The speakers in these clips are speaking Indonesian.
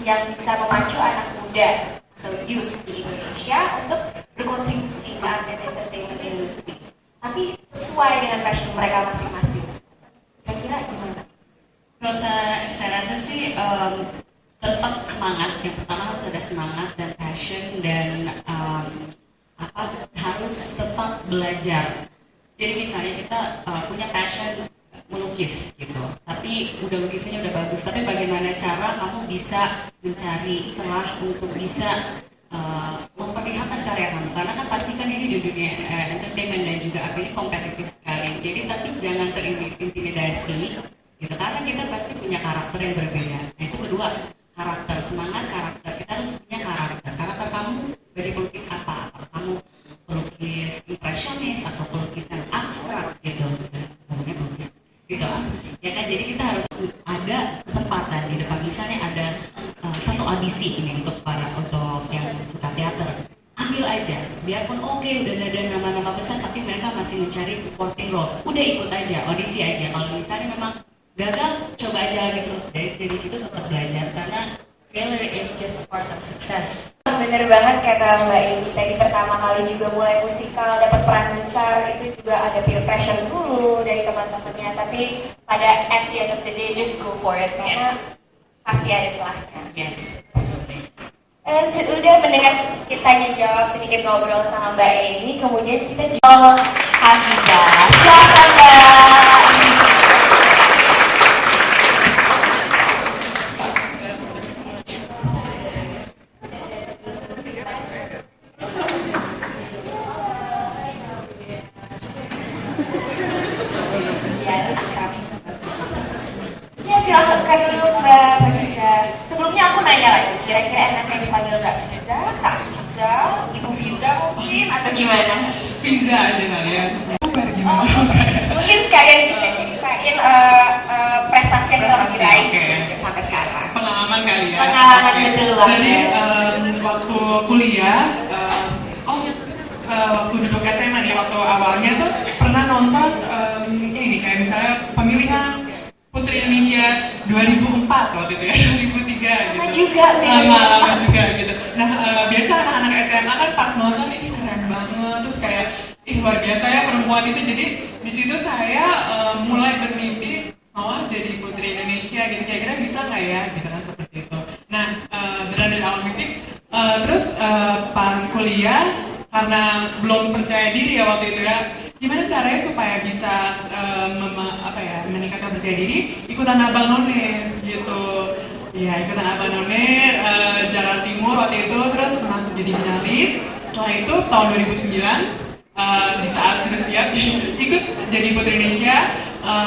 yang bisa memacu anak muda atau youth di Indonesia untuk berkontribusi ke art and entertainment industry. Tapi sesuai dengan passion mereka masing-masing. Kira-kira gimana? Kalau saya rasa sih tetap semangat. Yang pertama harus ada semangat dan passion dan harus tetap belajar. Jadi misalnya kita punya passion melukis gitu, tapi udah lukisnya udah bagus, tapi bagaimana cara kamu bisa mencari celah untuk bisa memperlihatkan karya kamu, karena kan pasti kan ini di dunia entertainment dan juga ini kompetitif sekali. Jadi tapi jangan terintimidasi gitu, karena kita pasti punya karakter yang berbeda. Nah itu kedua, karakter, semangat karakter. Kita harus punya karakter kamu sebagai pelukis apa kamu pelukis impresionis atau pelukis yang abstrak gitu, ngomongnya pelukis gitu ya kan. Jadi kita harus ada kesempatan di depan, misalnya ada satu audisi ini untuk yang suka teater, ambil aja, biarpun udah ada nama-nama besar tapi mereka masih mencari supporting role, udah ikut aja, audisi aja. Kalau misalnya memang gagal, coba aja lagi terus, dari situ tetap belajar, karena failure is just a part of success. Bener banget kata Mbak Indi tadi, pertama kali juga mulai musikal dapat peran besar itu juga ada peer pressure dulu dari teman-temannya, tapi pada at the end of the day just go for it, karena pasti ada celahnya. Yes. Sudah mendengar kita jawab sedikit ngobrol sama Mbak Amy, kemudian kita jual Hafizah. Silakan Mbak. Ya silakan dulu Mbak Hafizah. Sebelumnya aku nanya lagi, kira-kira enaknya dipanggil Mbak Fiza, Kak Fiza, Ibu Fiza mungkin, atau gimana? Fiza aja kali ya. Mungkin sekalian kita ceritain prestasi yang kita masih raih sampai sekarang. Pengalaman kali ya. Pengalaman betul banget. Jadi waktu kuliah, waktu duduk SMA nih, waktu awalnya tuh pernah nonton ini nih, kayak misalnya pemilihan Putri Indonesia 2004 waktu itu ya, 2003 gitu. Lama juga gitu. Nah biasa anak-anak SMA kan pas nonton ini keren banget, terus kayak luar biasa ya perempuan itu. Jadi di situ saya mulai bermimpi mau jadi Putri Indonesia gitu, kira-kira bisa nggak ya gitu kan, seperti itu. Nah beneran dari awal mimpi, terus pas kuliah karena belum percaya diri ya waktu itu ya, gimana caranya supaya bisa meningkatkan percaya diri, ikutan Abang None gitu. Ya ikutan Abang None Jakarta Timur waktu itu, terus masuk jadi finalis. Setelah itu tahun 2009 di saat sudah siap ikut jadi Putri Indonesia,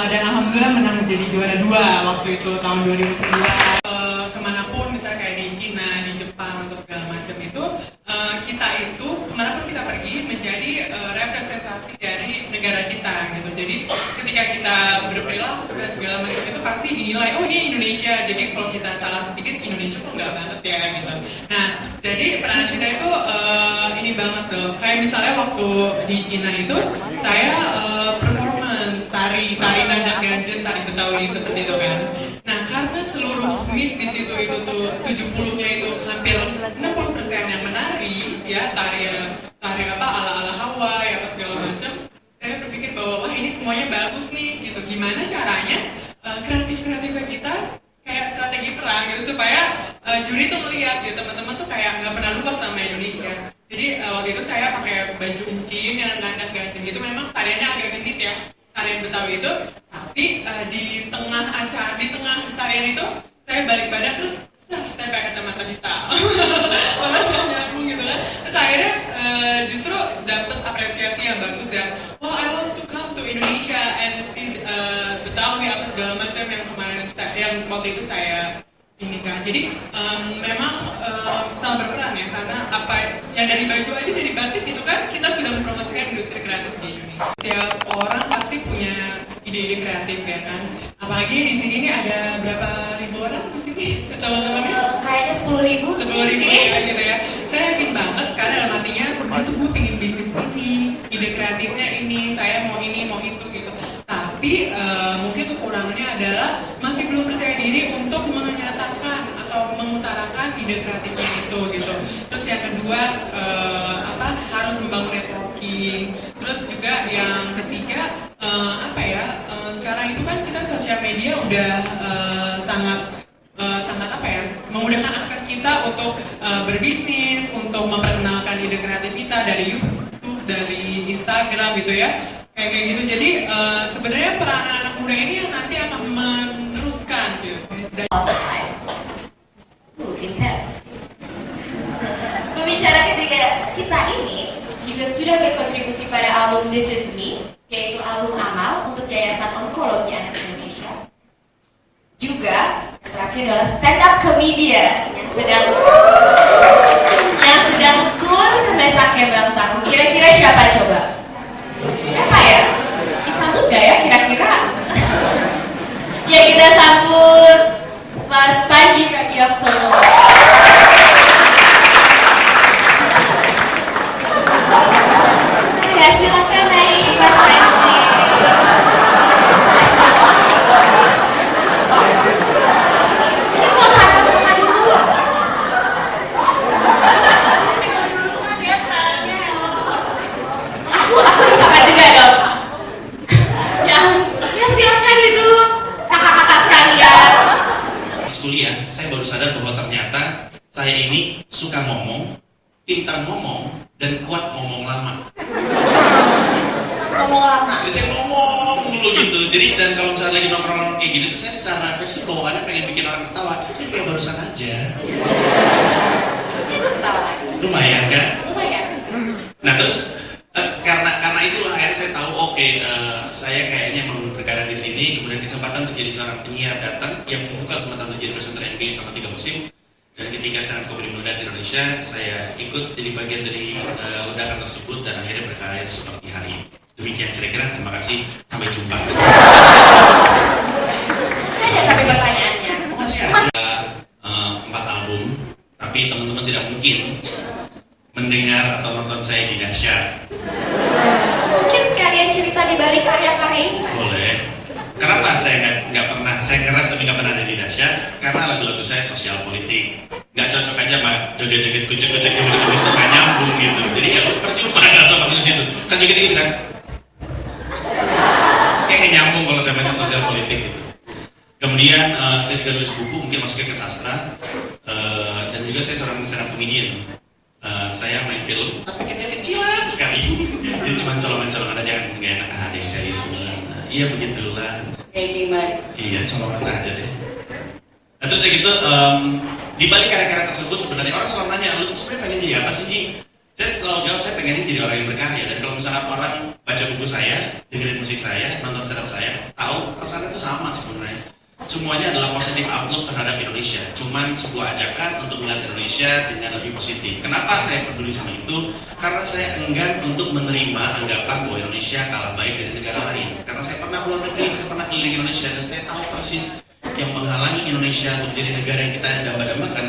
dan alhamdulillah menang menjadi juara 2 waktu itu tahun 2009. Kemanapun misalnya kayak di Cina, di Jepang atau segala macam itu, kita itu kemanapun kita pergi menjadi representasi dari negara kita gitu. Jadi ketika kita berperilaku dan segala macam itu pasti dinilai, oh ini Indonesia. Jadi kalau kita salah sedikit, Indonesia tuh nggak banget ya gitu. Nah jadi peranan kita itu ini banget tuh. Kayak misalnya waktu di Cina itu saya performance tari dandan ganjen, tari Betawi seperti itu kan. Nah karena seluruh miss di situ itu tuh 70-nya itu hampir 60% yang menari ya, tari ala Hawaii apa segala macam. Saya berpikir bahwa wah ini semuanya bagus nih gitu. Gimana caranya kreatifnya kita kayak strategi perang gitu, supaya juri tuh melihat gitu, teman-teman tuh kayak nggak pernah lupa sama Indonesia. Jadi waktu itu saya pakai baju encim yang dandan ganjen gitu, memang tariannya agak genit ya, tarian Betawi itu. Tapi di tengah tarian itu saya balik badan, terus saya pakai kacamata hitam. Malah nggak nyambung gitu kan. Terus akhirnya justru dapat apresiasi yang bagus, dan I want to come to Indonesia and see Betawi apa segala macam yang waktu itu saya ini kan. Jadi memang sangat berperan ya, karena apa yang dari baju aja, dari batik gitu kan, kita sudah mempromosikan industri kreatif di Indonesia. Setiap orang pasti punya ide-ide kreatif ya kan. Apalagi di sini ini ada berapa ribu orang di sini teman-temannya? Kayaknya 10.000 ya gitu ya. Saya yakin banget sekarang dalam hatinya sebenarnya gue pengen bisnis ini, ide kreatifnya ini, saya mau ini mau itu gitu. Tapi mungkin kekurangannya adalah masih belum percaya diri untuk menyatakan atau mengutarakan ide kreatifnya itu gitu. Terus yang kedua harus membangun networking. Terus juga yang ketiga sekarang itu kan kita sosial media udah sangat memudahkan akses kita untuk berbisnis, untuk memperkenalkan ide kreatif kita dari YouTube, dari Instagram gitu ya, kayak gitu. Jadi sebenarnya peran anak muda ini yang nanti akan meneruskan gitu. Intens. Pembicara ketiga kita ini juga sudah berkontribusi pada album This Is Me, yaitu album amal untuk Yayasan Onkologi Anak Indonesia. Juga terakhir adalah stand up comedian yang sedang tur ke Besaknya Bangsaku. Kira-kira siapa coba? Siapa ya? Disambut gak ya kira-kira? Ya kita sambut Mas Panji Pragiwaksono. Ya silakan naik Mas Panji. Ini mau sama-sama dulu. Aku disapa juga dong. Ya silakan duduk. Kakak-kakak sekalian. Kuliah, saya baru sadar bahwa ternyata saya ini suka ngomong, pintar ngomong, dan kuat ngomong lama. Ngomong lama. Jadi saya ngomong dulu gitu. Jadi dan kalau misalnya lagi nongkrong kayak gini tuh saya secara refleksi bawaannya pengen bikin orang ketawa. Ini kayak barusan aja. Lumayan kan? Lumayan. Nah terus karena itulah akhirnya saya tahu saya kayaknya mau berkarya di sini. Kemudian kesempatan untuk jadi seorang penyiar datang yang membuka kesempatan untuk jadi presenter NBA selama 3 musim. Dan ketika Stand Up Comedy Meledak di Indonesia, saya ikut jadi bagian dari ledakan tersebut dan akhirnya berkarya seperti hari ini. Demikian kira-kira, terima kasih, sampai jumpa. Saya ada tapi pertanyaannya. Makasih ada 4 album, tapi teman-teman tidak mungkin mendengar atau nonton saya di Dahsyat. Mungkin sekalian cerita di balik karya-karya ini, Mas. Boleh. Kenapa saya nggak pernah, saya ngerap tapi nggak pernah ada di Dahsyat? Karena lagu-lagu saya sosial politik. Nggak cocok aja sama joget-joget kucek-kucek yang itu nggak nyambung gitu. Jadi ya percuma nggak sama masuk situ. Kan joget gitu kan? Kayak nyambung kalau temanya sosial politik gitu. Kemudian saya juga nulis buku, mungkin masuknya ke sastra. Dan juga saya seorang stand up comedian. Saya main film, tapi kecil-kecilan sekali. Jadi cuma colongan-colongan aja, nggak enak hati saya itu. Iya begitulah. Iya colongan aja deh. Nah terus kayak gitu, di balik karya-karya tersebut sebenarnya orang selalu nanya, lu sebenarnya pengen jadi apa sih Ji? Saya selalu jawab, saya pengennya jadi orang yang berkarya. Dan kalau misalkan orang baca buku saya, dengerin musik saya, nonton stand up saya, tahu rasanya itu sama sebenarnya. Semuanya adalah positif outlook terhadap Indonesia. Cuman sebuah ajakan untuk melihat Indonesia dengan lebih positif. Kenapa saya peduli sama itu? Karena saya enggan untuk menerima anggapan bahwa Indonesia kalah baik dari negara lain. Karena saya pernah keluar negeri, saya pernah keliling Indonesia, dan saya tahu persis yang menghalangi Indonesia untuk jadi negara yang kita dambakan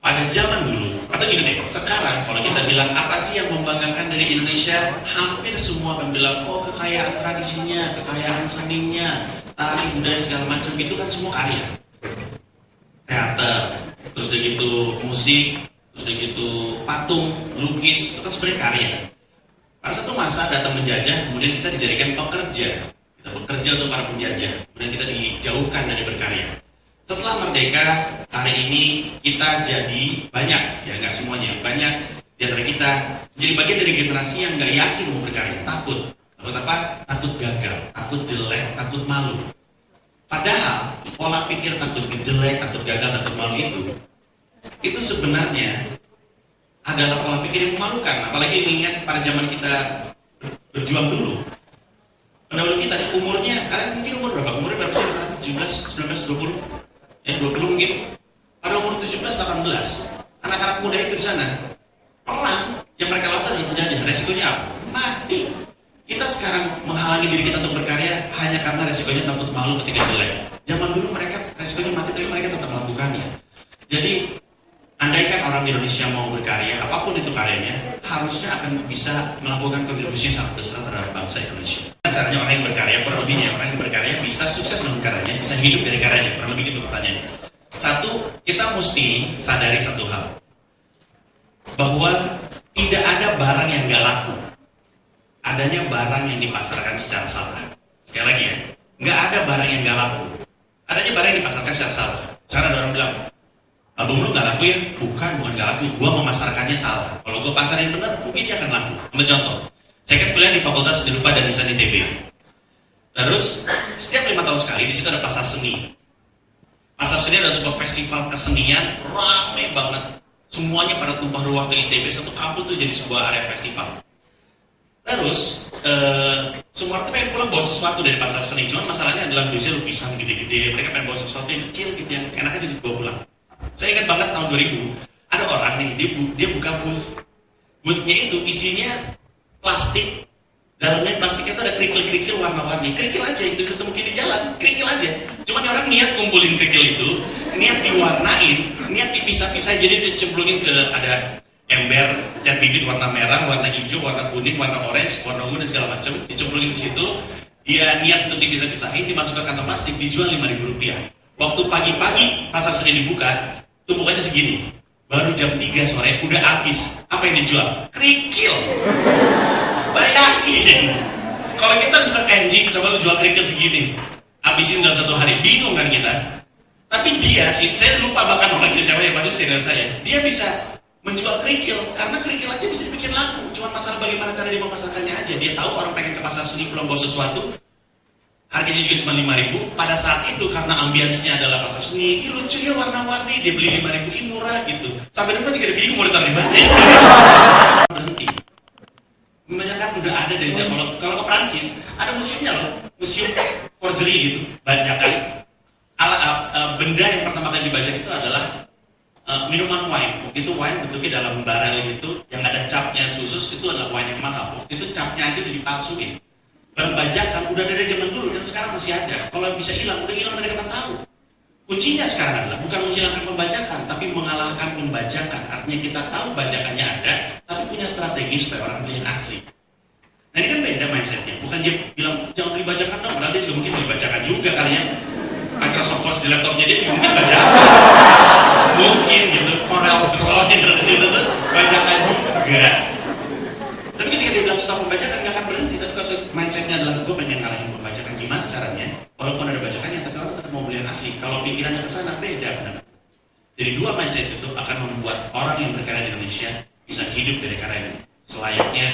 pada zaman dulu. Atau gini deh, sekarang kalau kita bilang apa sih yang membanggakan dari Indonesia, hampir semua akan bilang, oh kekayaan tradisinya, kekayaan seninya, tari budaya segala macam itu kan semua karya, teater, terus udah gitu musik, terus udah gitu patung, lukis, itu kan sebenarnya karya. Pada satu masa datang menjajah, kemudian kita dijadikan pekerja, kita bekerja untuk para penjajah, kemudian kita dijauhkan dari berkarya. Setelah merdeka, hari ini kita jadi banyak, ya nggak semuanya, banyak di antara kita jadi bagian dari generasi yang nggak yakin mau berkarya, takut. Takut apa? Takut gagal, takut jelek, takut malu. Padahal pola pikir takut jelek, takut gagal, takut malu itu sebenarnya adalah pola pikir yang memalukan. Apalagi ingat pada zaman kita berjuang dulu. Pendahulu kita umurnya, kalian mungkin umur berapa? Umurnya berapa sih? 17, 19, 20? 20 mungkin. Pada umur 17, 18, anak-anak muda itu di sana perang yang mereka lakukan dengan penjajah. Resikonya apa? Mati. Kita sekarang menghalangi diri kita untuk berkarya hanya karena resikonya takut malu ketika jelek. Zaman dulu mereka resikonya mati, tapi mereka tetap melakukannya. Jadi, andaikan orang di Indonesia mau berkarya, apapun itu karyanya, harusnya akan bisa melakukan kontribusi yang sangat besar terhadap bangsa Indonesia. Caranya orang yang berkarya, kurang lebihnya orang yang berkarya bisa sukses dengan karyanya, bisa hidup dari karyanya, kurang lebih gitu pertanyaannya. Satu, kita mesti sadari satu hal, bahwa tidak ada barang yang gak laku, adanya barang yang dipasarkan secara salah. Sekali lagi ya, nggak ada barang yang gak laku, adanya barang yang dipasarkan secara salah. Sekarang ada orang bilang, album lu gak laku ya? Bukan gak laku, gua memasarkannya salah. Kalau gua pasarin benar, mungkin dia akan laku. Ambil contoh, saya kan kuliah di Fakultas Seni Rupa dan Desain ITB. Terus setiap 5 tahun sekali di situ ada pasar seni. Pasar seni adalah sebuah festival kesenian, rame banget. Semuanya pada tumpah ruah ke ITB, satu kampus tuh jadi sebuah area festival. Terus semua orang pengen pulang bawa sesuatu dari pasar seni. Cuma masalahnya adalah biasanya lukisan gede-gede. Mereka pengen bawa sesuatu yang kecil gitu, yang enaknya jadi bawa pulang. Saya ingat banget tahun 2000, ada orang nih, dia buka booth. Boothnya itu isinya plastik. Dalamnya plastiknya itu ada kerikil-kerikil warna-warni. Kerikil aja, itu bisa temukin di jalan. Kerikil aja. Cuma orang niat kumpulin kerikil itu, niat diwarnain, niat dipisah-pisah. Jadi dicemplungin ke ada ember cat bibit warna merah, warna hijau, warna kuning, warna orange, warna ungu dan segala macam. Dicemplungin di situ. Dia niat untuk dipisah-pisahin, dimasukkan ke kantong plastik, dijual Rp5.000. Waktu pagi-pagi pasar seni dibuka, tumpukannya segini. Baru jam 3 sore udah habis. Apa yang dijual? Kerikil. Bayangin, kalau kita sudah Kenji, coba lu jual kerikil segini, habisin dalam 1 hari, bingung kan kita? Tapi dia sih, saya lupa bahkan orangnya siapa yang masih senior saya, dia bisa menjual kerikil, karena kerikil aja bisa dibikin laku, cuma masalah bagaimana cara dia memasarkannya aja. Dia tahu orang pengen ke pasar seni pulang bawa sesuatu, harganya juga cuma Rp5.000. Pada saat itu karena ambiensnya adalah pasar seni, lucu ya warna-warni, dia beli Rp5.000, murah gitu. Sampai depan juga dia bingung mau ditaruh di mana ya. Berhenti. Kebanyakan udah ada dari zaman. Kalau ke Prancis ada museumnya loh, museum forgery gitu, bajakan. Benda yang pertama kali dibajak itu adalah minuman wine. Waktu itu wine bentuknya dalam barel gitu, yang ada capnya khusus, itu adalah wine yang mahal. Waktu itu capnya aja udah dipalsuin. Barang bajakan udah dari zaman dulu dan sekarang masih ada. Kalau bisa hilang, udah hilang dari kapan tahu. Kuncinya sekarang adalah bukan menghilangkan pembajakan, tapi mengalahkan pembajakan. Artinya kita tahu bajakannya ada, tapi punya strategi supaya orang beli yang asli. Nah ini kan beda mindsetnya. Bukan dia bilang jangan beli bajakan dong, padahal dia juga mungkin beli bajakan juga kali ya. Microsoft Word di laptopnya dia juga mungkin bajakan. Mungkin gitu, Corel Draw gitu di situ tuh bajakan juga. Tapi ketika dia bilang stop pembajakan nggak akan berhenti. Tapi kalau mindsetnya adalah gue pengen ngalahin pembajakan, gimana caranya? Walaupun ada bajakannya, tapi orang tetap mau beli yang asli. Kalau pikirannya ke sana beda benar. Jadi dua mindset itu akan membuat orang yang berkarya di Indonesia bisa hidup dari karyanya selayaknya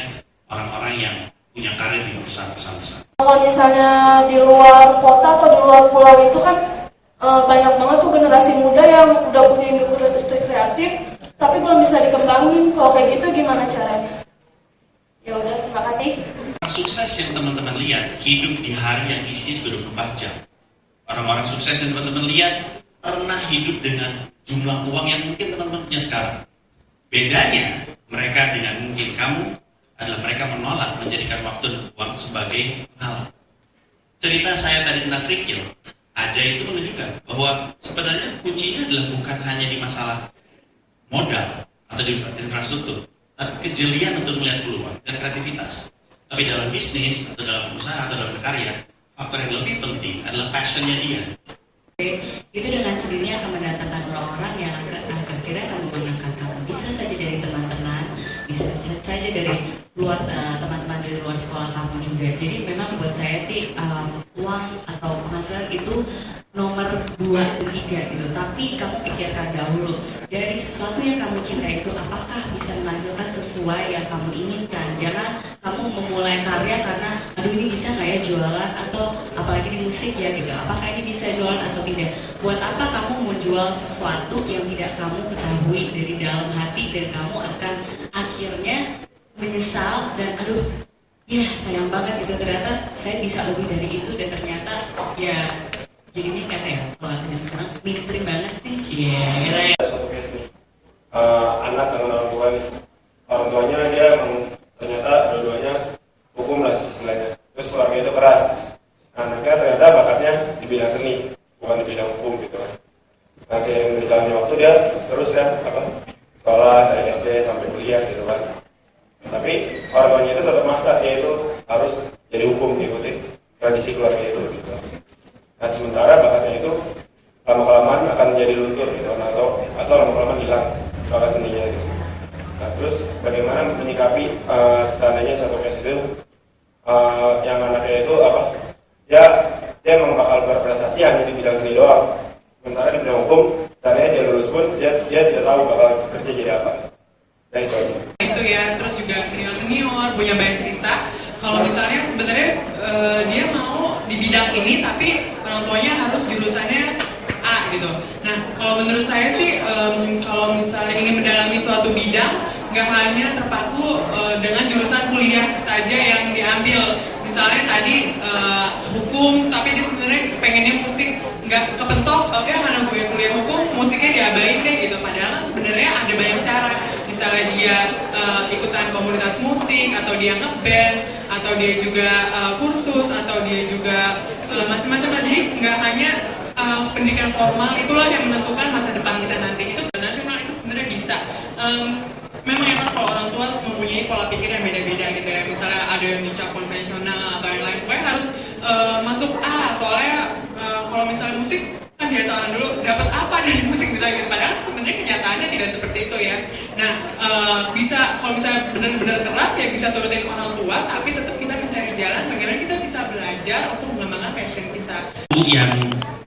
orang-orang yang punya karir di perusahaan-perusahaan besar. Kalau misalnya di luar kota atau di luar pulau itu kan banyak banget tuh generasi muda yang udah punya industri kreatif tapi belum bisa dikembangin. Kalau kayak gitu gimana caranya? Ya udah, terima kasih. Sukses yang teman-teman lihat hidup di hari yang isinya 24 jam. Orang-orang sukses yang teman-teman lihat pernah hidup dengan jumlah uang yang mungkin teman-teman punya sekarang. Bedanya mereka dengan mungkin kamu adalah mereka menolak menjadikan waktu dan uang sebagai hal. Cerita saya tadi tentang kerikil aja itu menunjukkan bahwa sebenarnya kuncinya adalah bukan hanya di masalah modal atau di infrastruktur, tapi kejelian untuk melihat peluang dan kreativitas. Tapi dalam bisnis atau dalam usaha atau dalam berkarya, faktor yang lebih penting adalah passionnya dia. Itu dengan sendirinya akan mendatangkan orang-orang yang akhirnya akan menggunakan kamu. Bisa saja dari teman-teman, bisa saja dari luar teman-teman dari luar sekolah kamu juga. Jadi memang buat saya sih uang atau penghasilan itu nomor 2 atau 3 gitu. Tapi kamu pikirkan dahulu dari sesuatu yang kamu cintai itu apakah bisa menghasilkan sesuai yang kamu inginkan. Jangan kamu memulai karya karena aduh ini bisa nggak ya jualan, atau apalagi di musik ya gitu, apakah ini bisa jualan atau tidak. Buat apa kamu menjual sesuatu yang tidak kamu ketahui dari dalam hati dan kamu akan akhirnya menyesal dan aduh ya sayang banget gitu, ternyata saya bisa lebih dari itu dan ternyata ya jadinya kata ya kalau aku sekarang mainstream banget sih. Iya gitu ya. Suatu case nih, anak dengan orang tuanya dia ternyata dua-duanya hukum lah istilahnya. Terus keluarga itu keras. Anaknya ternyata bakatnya di bidang seni, bukan di bidang hukum gitu kan. Nah seiring berjalannya waktu dia terus kan sekolah dari SD sampai kuliah gitu kan. Tapi orang tuanya itu tetap maksa dia itu harus jadi hukum, ngikutin tradisi keluarga itu gitu. Nah sementara bakatnya itu lama-kelamaan akan jadi luntur gitu, atau lama-lama hilang bakat seninya itu. Nah, terus bagaimana menyikapi seandainya satu case itu yang anaknya itu apa? Dia memang bakal berprestasi hanya di bidang seni doang. Sementara di bidang hukum, seandainya dia lulus pun dia tidak tahu bakal kerja jadi apa. Nah itu aja. Itu ya, terus juga senior punya banyak cerita. Kalau misalnya sebenarnya dia mau di bidang ini, tapi orang tuanya harus jurusannya A gitu. Nah, kalau menurut saya sih, kalau misalnya ingin mendalami suatu bidang, nggak hanya terpaku dengan jurusan kuliah saja yang diambil. Misalnya tadi hukum, tapi dia sebenarnya pengennya musik, nggak kepentok, oke karena gue kuliah hukum, musiknya diabaikan gitu. Padahal sebenarnya ada banyak cara. Misalnya dia ikutan komunitas musik, atau dia ngeband, atau dia juga kursus, atau dia juga macam-macam. Jadi nggak hanya pendidikan formal itulah yang menentukan masa depan kita nanti. Itu nasional itu sebenarnya bisa. Memang ya kan kalau orang tua mempunyai pola pikir yang beda-beda gitu ya. Misalnya ada yang bisa konvensional atau yang lain, pokoknya harus masuk A. Soalnya kalau misalnya musik kan biasa orang dulu dapat apa dari musik bisa gitu. Padahal sebenarnya kenyataannya tidak seperti itu ya. Nah bisa kalau misalnya benar-benar keras ya bisa turutin orang tua, tapi tetap kita mencari jalan bagaimana kita bisa belajar untuk mengembangkan passion kita. Yang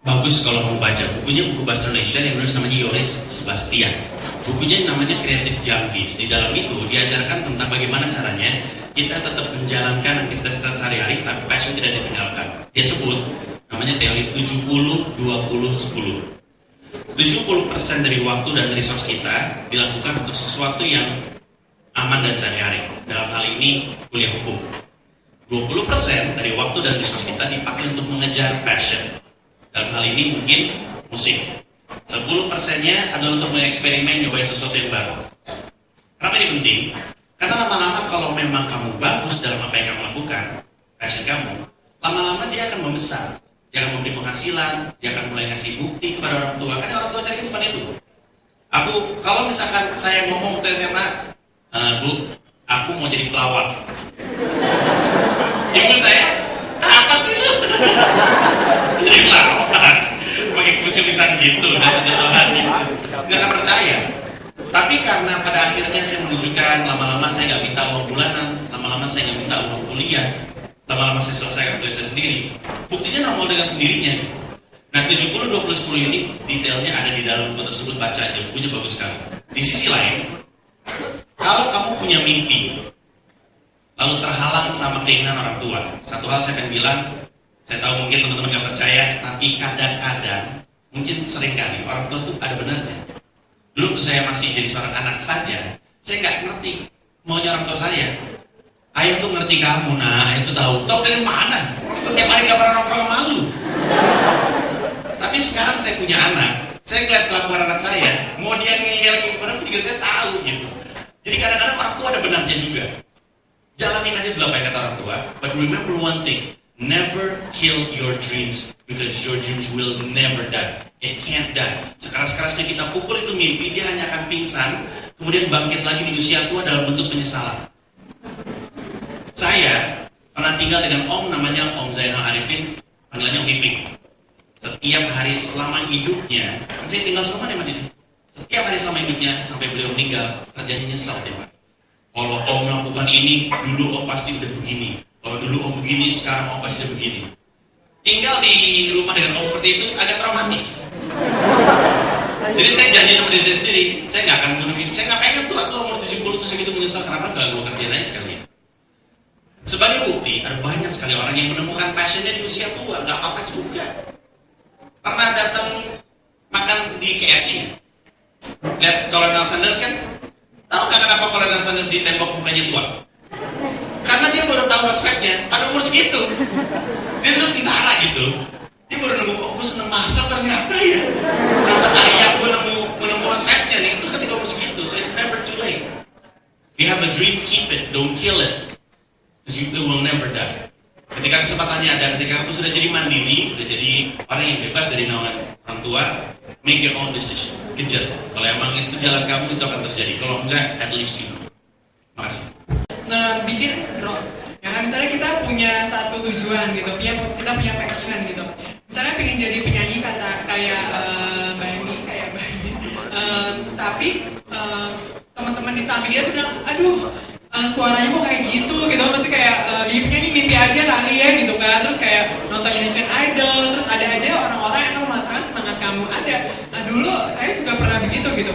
bagus kalau mau baca bukunya, buku bahasa Indonesia yang nulis namanya Yoris Sebastian. Bukunya namanya Creative Junkies. Di dalam itu diajarkan tentang bagaimana caranya kita tetap menjalankan aktivitas kita sehari-hari tapi passion tidak ditinggalkan. Dia sebut namanya teori 70-20-10. 70% dari waktu dan resource kita dilakukan untuk sesuatu yang aman dan sehari-hari. Dalam hal ini kuliah hukum. 20% dari waktu dan resource kita dipakai untuk mengejar passion. Dalam hal ini mungkin musik. 10%-nya adalah untuk mengeksperimen, nyobain sesuatu yang baru. Kenapa ini penting? Karena lama-lama kalau memang kamu bagus dalam apa yang kamu lakukan, passion kamu, lama-lama dia akan membesar. Dia akan memberi penghasilan, dia akan mulai ngasih bukti kepada orang tua. Kan orang tua saya kan cuma itu. Kalau misalkan saya ngomong ke SMA, Bu, aku mau jadi pelawak. Ibu saya, apa sih lu? Jadi pelawak, pakai kursi pisang gitu, dan jatuhan gitu. Nggak akan percaya. Tapi karena pada akhirnya saya menunjukkan, lama-lama saya nggak minta uang bulanan, lama-lama saya nggak minta uang kuliah, lama-lama saya selesaikan kuliah saya sendiri. Buktinya nongol dengan sendirinya. Nah 70-20-10 ini detailnya ada di dalam buku tersebut, baca aja, bukunya bagus sekali. Di sisi lain, kalau kamu punya mimpi, lalu terhalang sama keinginan orang tua, satu hal saya akan bilang, saya tahu mungkin teman-teman gak percaya, tapi kadang-kadang, mungkin seringkali orang tua tuh ada benarnya. Dulu tuh saya masih jadi seorang anak saja, saya nggak ngerti maunya orang tua saya. Ayah tuh ngerti kamu, nah ayah tuh tahu dari mana? Tiap hari gak pernah nongkrong malu. Tapi sekarang saya punya anak, saya ngeliat kelakuan anak saya, mau dia ngeyel gimana pun juga saya tahu gitu. Jadi kadang-kadang orang tua ada benarnya juga. Jalanin aja dulu apa yang kata orang tua. But remember one thing, never kill your dreams because your dreams will never die. It can't die. Sekeras-kerasnya kita pukul itu mimpi, dia hanya akan pingsan, kemudian bangkit lagi di usia tua dalam bentuk penyesalan. Saya pernah tinggal dengan om namanya Om Zainal Arifin, panggilannya Om Iping. Setiap hari selama hidupnya, saya tinggal selama di Madinah. Setiap hari selama hidupnya sampai beliau meninggal, kerjanya nyesal tiap hari. Kalau om melakukan ini, dulu om pasti udah begini. Kalau dulu om begini, sekarang om pasti udah begini. Tinggal di rumah dengan om seperti itu agak traumatis. Jadi saya janji sama diri saya sendiri, saya nggak akan bunuh diri. Saya nggak pengen tuh umur 70 terus segitu menyesal, kenapa nggak gue kerjain aja sekali. Sebagai bukti, ada banyak sekali orang yang menemukan passionnya di usia tua, nggak apa-apa juga. Pernah datang makan di KFC? Lihat Colonel Sanders kan? Tahu nggak kenapa Colonel Sanders di tembok mukanya tua? Karena dia baru tahu resepnya pada umur segitu. Dia tuh tentara gitu. Dia baru nemu, oh gue seneng masak ternyata ya. Masak ayam gue nemu resepnya nih. Itu ketika umur segitu. So it's never too late. If you have a dream, keep it. Don't kill it. Because you will never die. Ketika kesempatannya ada, ketika kamu sudah jadi mandiri, sudah jadi orang yang bebas dari naungan orang tua, make your own decision. Kejar. Kalau emang itu jalan kamu, itu akan terjadi. Kalau enggak, at least you know. Makasih. Nah, bikin rock. Ya kan, misalnya kita punya satu tujuan gitu, kita punya passion gitu. Misalnya pengen jadi penyanyi kayak Mbak Emi tapi dia tuh bilang, aduh suaranya kok kayak gitu mesti kayak hidupnya ini mimpi aja kali ya gitu kan. Terus kayak nonton Indonesian Idol, terus ada aja orang-orang yang mengatakan semangat kamu ada. Nah dulu saya juga pernah begitu gitu.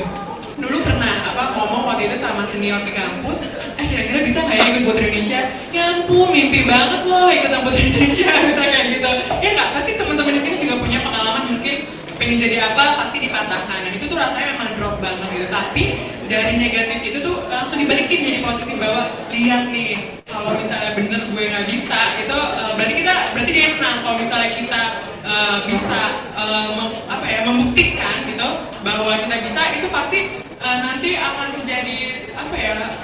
Dulu pernah ngomong waktu itu sama senior di kampus, kira-kira bisa nggak ya ikut Putri Indonesia? Ya ampun, mimpi banget loh ikutan Putri Indonesia, bisa kayak gitu. Ya nggak, pasti teman-teman di sini juga punya pengalaman mungkin pengen jadi apa pasti dipatahkan. Dan itu tuh rasanya memang drop banget gitu. Tapi dari negatif itu tuh langsung dibalikin jadi positif bahwa lihat nih, kalau misalnya bener gue nggak bisa, itu berarti dia menang. Kalau misalnya kita bisa membuktikan gitu bahwa kita bisa, itu pasti nanti akan terjadi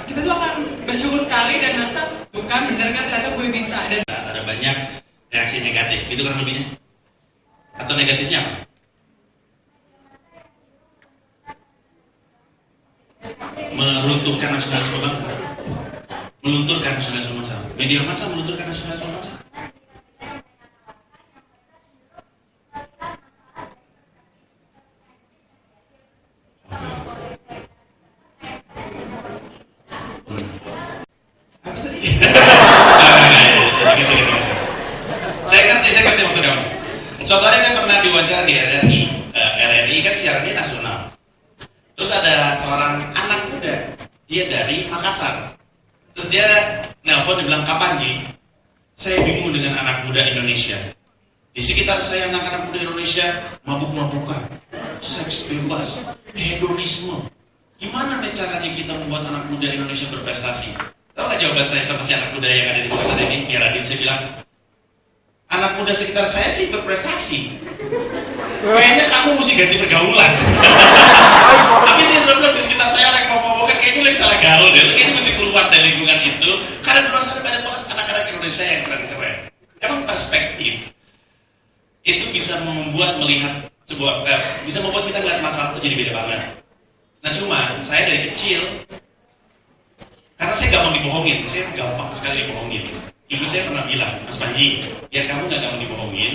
kita tuh akan bersyukur sekali dan merasa bukan bener kan ternyata gue bisa. Dan ada banyak reaksi negatif, gitu kan lebihnya. Atau negatifnya apa? Meruntuhkan nasionalisme bangsa, melunturkan nasionalisme bangsa. Media massa melunturkan nasionalisme bangsa. Saya ngerti maksud kamu. Suatu hari saya pernah diwawancara di RRI. RRI kan siarannya nasional. Terus ada seorang anak muda, dia dari Makassar. Terus dia nelpon, dia bilang, "Kapan Ji? Saya bingung dengan anak muda Indonesia. Di sekitar saya anak-anak muda Indonesia mabuk-mabukan, seks bebas, hedonisme. Gimana nih caranya kita membuat anak muda Indonesia berprestasi?" Tahu nggak jawaban saya sama si anak muda yang ada di Makassar ini? Ya Radin, saya bilang, anak muda sekitar saya sih berprestasi. Kayaknya kamu mesti ganti pergaulan. Tapi dia sudah bilang di sekitar saya orang ngomong-ngomong kayaknya lagi salah gaul deh. Kayaknya mesti keluar dari lingkungan itu. Karena di luar sana banyak banget anak-anak Indonesia yang keren-keren. Emang perspektif itu bisa melihat bisa membuat kita melihat masalah itu jadi beda banget. Nah cuma saya dari kecil, karena saya gampang dibohongin, saya gampang sekali dibohongin. Ibu saya pernah bilang, Mas Panji, biar kamu gak gampang dibohongin,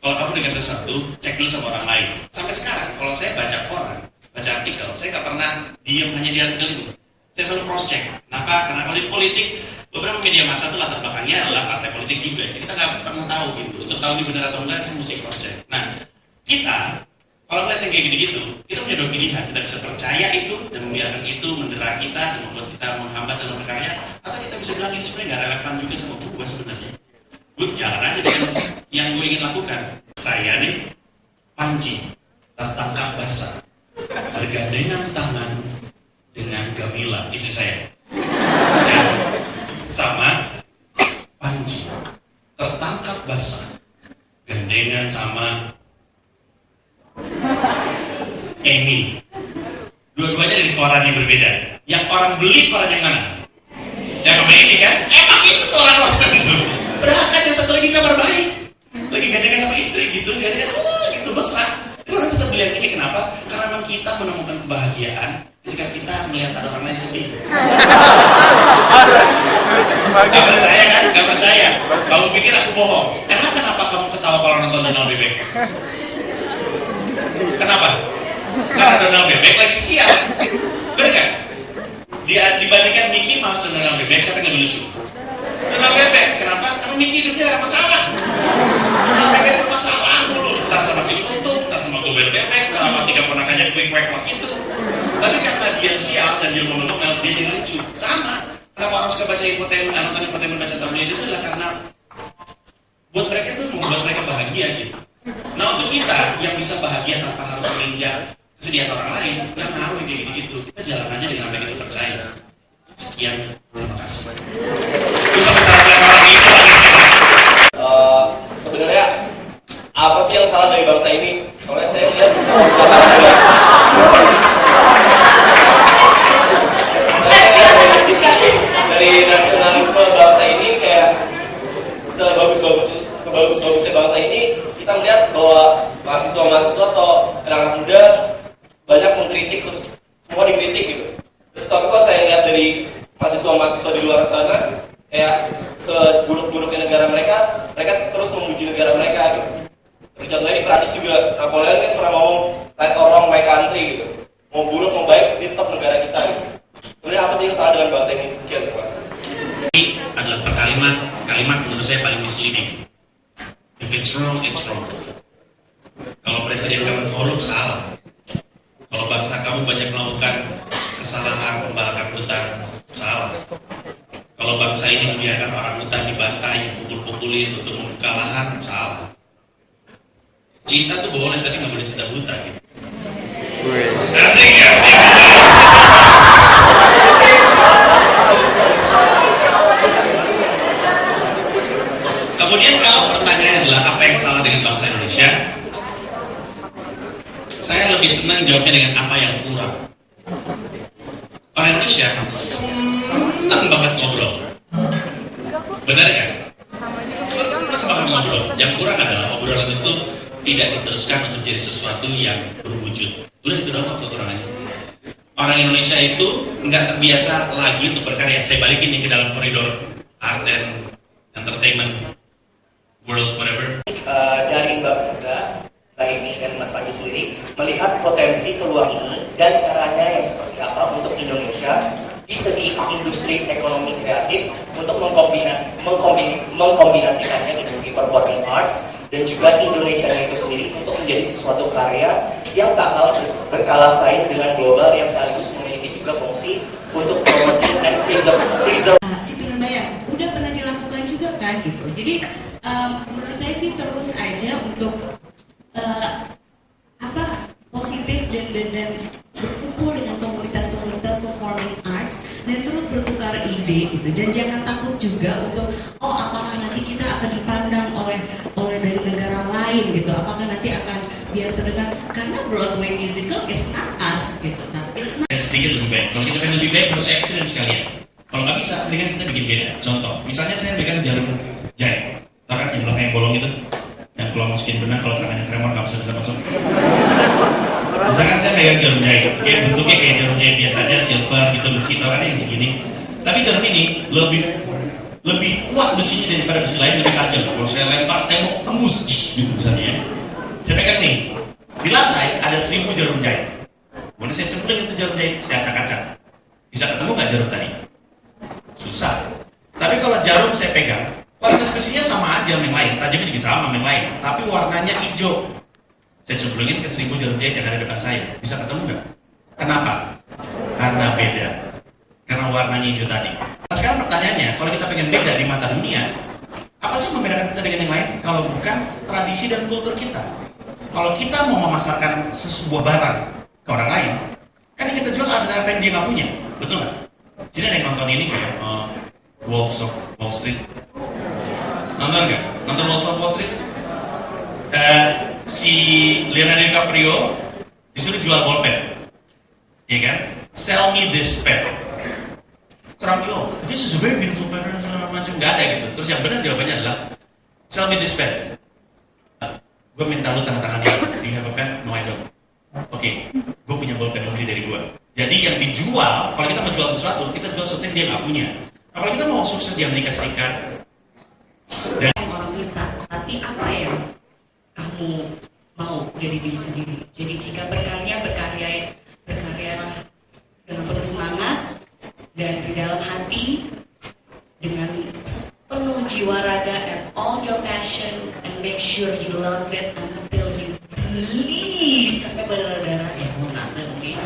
kalau kamu dengan sesuatu, cek dulu sama orang lain. Sampai sekarang, kalau saya baca koran, baca artikel, saya gak pernah diam hanya di artikel itu. Saya selalu cross check. Kenapa? Karena kalau di politik, beberapa media massa itu latar belakangnya adalah partai politik juga. Jadi kita gak pernah tahu gitu. Untuk tahu ini benar atau enggak, saya mesti cross check. Nah, kita, kalau melihat yang kayak gitu-gitu, kita punya dua pilihan. Kita bisa percaya itu dan membiarkan itu mendera kita dan membuat kita menghambat dalam berkarya, atau kita bisa bilang ini sebenarnya nggak relevan juga sama gue sebenarnya. Gue jalan aja dengan yang gue ingin lakukan. Saya nih, Panji, tertangkap basah, bergandengan tangan dengan Gamila, istri saya. Ya. Sama Panji, tertangkap basah, gandengan sama Amy. Dua-duanya dari koran yang berbeda. Yang orang beli koran yang mana? Yang ini kan? Emang itu orang-orang itu. Padahal kan yang satu lagi kabar baik, lagi gandengan sama istri gitu, gandengan, gitu besar. Tapi orang tetap beli yang ini, kenapa? Karena memang kita menemukan kebahagiaan ketika kita melihat ada orang lain sedih. Gak percaya kan? Gak percaya. Kamu pikir aku bohong? Kenapa kamu ketawa kalau nonton Donald Bebek? Kenapa? Karena Donald Bebek lagi siap. Bener kan? Dibandingkan Mickey Mouse dan Donald Bebek, siapa yang lebih lucu? Donald Bebek. Kenapa? Karena Mickey hidupnya ada masalah. Donald Bebek bermasalah mulu. Entah sama si Untung, entah sama Gobel Bebek, entah sama 3 ponakannya quick-quick gitu. Tapi karena dia siap dan dia ngomel-ngomel, dia jadi lucu. Sama. Kenapa orang suka baca infotainment, nonton infotainment, baca tabloid itu adalah karena buat mereka itu membuat mereka bahagia gitu. Nah untuk kita yang bisa bahagia tanpa harus menginjak kesedihan orang lain, nggak ngaruh kayak gitu-gitu. Kita jalan aja dengan apa yang kita percaya. Sekian, terima kasih. Terus sampai salah orang itu sebenarnya apa sih yang salah dari bangsa ini? Kalau saya lihat dari nasionalisme bangsa ini kayak sebagus-bagusnya bangsa ini, kita melihat bahwa mahasiswa-mahasiswa atau anak muda banyak mengkritik, semua dikritik gitu. Terus tapi kalau saya lihat dari mahasiswa-mahasiswa di luar sana, kayak seburuk-buruknya negara mereka terus memuji negara mereka gitu. Contohnya di Prancis juga, Napoleon kan pernah ngomong right or wrong my country gitu. Mau buruk mau baik, ini tetap negara kita gitu. Sebenarnya apa sih yang salah. Kalau bangsa kamu banyak melakukan kesalahan, pembakaran hutan, salah. Kalau bangsa ini membiarkan orang hutan dibantai, pukul-pukulin untuk membuka lahan, salah. Cinta tuh boleh, tapi nggak boleh cinta buta gitu. Asik. Kemudian kalau pertanyaannya adalah apa yang salah dengan bangsa Indonesia, saya lebih senang jawabnya dengan apa yang kurang. Orang Indonesia senang banget ngobrol, benar kan? Senang banget ngobrol. Yang kurang adalah obrolan itu tidak diteruskan untuk jadi sesuatu yang berwujud. Udah itu doang kekurangannya. Orang Indonesia itu nggak terbiasa lagi untuk berkarya. Saya balikin nih ke dalam koridor art and entertainment world, whatever. Dari Mbak Firza, Mbak Amy dan Mas Panji sendiri melihat potensi peluang ini dan caranya yang seperti apa untuk Indonesia di segi industri ekonomi kreatif untuk mengkombinasikannya dari segi performing arts dan juga Indonesia itu sendiri untuk menjadi sesuatu karya yang tak kalah berkala saing dengan global yang sekaligus memiliki juga fungsi untuk promoting and preserve. Siti Nurbaya udah pernah dilakukan juga kan gitu. Jadi menurut saya sih terus aja untuk positif dan berkumpul dengan komunitas performing arts dan terus bertukar ide gitu, dan jangan takut juga untuk apakah nanti kita akan dipandang oleh dari negara lain gitu, apakah nanti akan biar terdengar, karena Broadway musical is not us gitu, tapi it's not. Sedikit lebih baik. Kalau kita pengen lebih baik harus ekstrim sekalian. Kalau nggak bisa, mendingan kita bikin beda. Contoh, misalnya saya pegang jarum jahit, bahkan yang belakang yang bolong itu, yang kalau masukin benang, kalau tangannya tremor nggak bisa masuk. Misalkan saya pegang jarum jahit, kayak bentuknya kayak jarum jahit biasa aja, silver gitu, besi, tau kan yang segini. Tapi jarum ini lebih kuat besinya daripada besi lain, lebih tajam. Kalau saya lempar tembok tembus, gitu misalnya ya. Saya pegang nih, di lantai ada 1000 jarum jahit. Kemudian saya cemplung itu jarum jahit, saya acak-acak. Bisa ketemu nggak jarum tadi? Susah. Tapi kalau jarum saya pegang, kualitas besinya sama aja sama yang lain, tajamnya juga sama yang lain, tapi warnanya hijau. Saya cemplungin ke 1000 jarum jahit yang ada depan saya, bisa ketemu nggak? Kenapa? Karena beda. Karena warnanya hijau tadi. Nah, sekarang pertanyaannya, kalau kita pengen beda di mata dunia, apa sih membedakan kita dengan yang lain? Kalau bukan tradisi dan kultur kita. Kalau kita mau memasarkan sebuah barang ke orang lain, kan yang kita jual adalah apa yang dia nggak punya, betul nggak? Jadi ada yang nonton ini kayak Wolves of Wall Street. Nonton nggak? Nonton Wolves of Wall Street? Si Leonardo DiCaprio disuruh jual bolpen, ya kan? Sell me this pen. Terang this is a very beautiful pen, macam nggak ada gitu. Terus yang benar jawabannya adalah sell me this pen. Gue minta lu tanda tangan dia. Do you have a pen? No, I don't. Oke, gue punya bolpen lebih dari gue. Jadi yang dijual, kalau kita menjual sesuatu, kita jual sesuatu yang dia nggak punya. Nah, kalau kita mau sukses di Amerika Serikat, dan orang minta, tapi apa yang kamu mau dari diri sendiri? Jadi jika berkarya dengan penuh semangat dan di dalam hati, dengan penuh jiwa raga and all your passion, and make sure you love it until you bleed sampai berdarah ya mau nonton mungkin.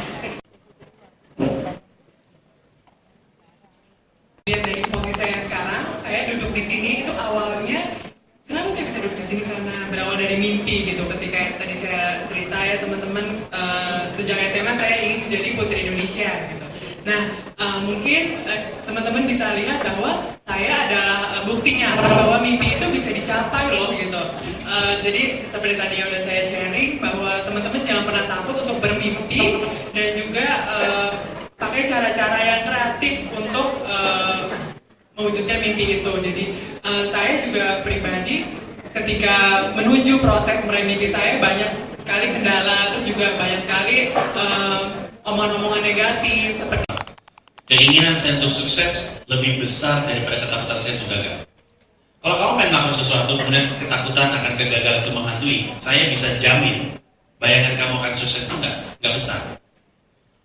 Lihat dari posisi saya sekarang, saya duduk di sini itu awalnya, kenapa saya bisa duduk di sini? Karena berawal dari mimpi gitu. Ketika tadi saya cerita ya teman-teman, sejak SMA saya ingin menjadi Putri Indonesia gitu. Nah, mungkin teman-teman bisa lihat bahwa saya adalah bukti nyata bahwa mimpi itu bisa dicapai loh gitu. Jadi seperti tadi yang udah saya sharing bahwa teman-teman jangan pernah takut untuk bermimpi dan juga pakai cara-cara yang kreatif untuk mewujudkan mimpi itu. Jadi saya juga pribadi ketika menuju proses meraih mimpi saya banyak sekali kendala, terus juga banyak sekali omongan-omongan negatif seperti keinginan saya untuk sukses lebih besar daripada ketakutan saya untuk gagal. Kalau kamu pengen melakukan sesuatu, kemudian ketakutan akan kegagalan itu menghantui, saya bisa jamin bayangan kamu akan sukses itu nggak besar.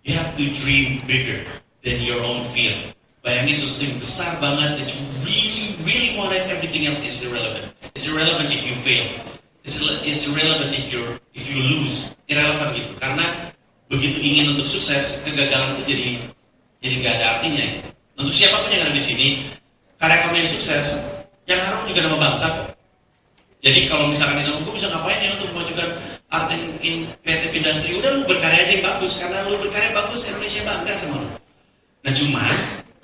You have to dream bigger than your own field. Bayangin sesuatu yang besar banget that you really want it, everything else is irrelevant. It's irrelevant if you fail. it's irrelevant if you lose, irrelevant gitu. Karena begitu ingin untuk sukses, kegagalan itu jadi nggak ada artinya. Untuk siapapun yang ada di sini, karya kamu yang sukses, yang harum juga nama bangsa kok. Jadi kalau misalkan itu gue bisa ngapain ya untuk memajukan art and creative industry, udah lu berkarya aja yang bagus, karena lu berkarya bagus, Indonesia bangga sama lu. Nah cuma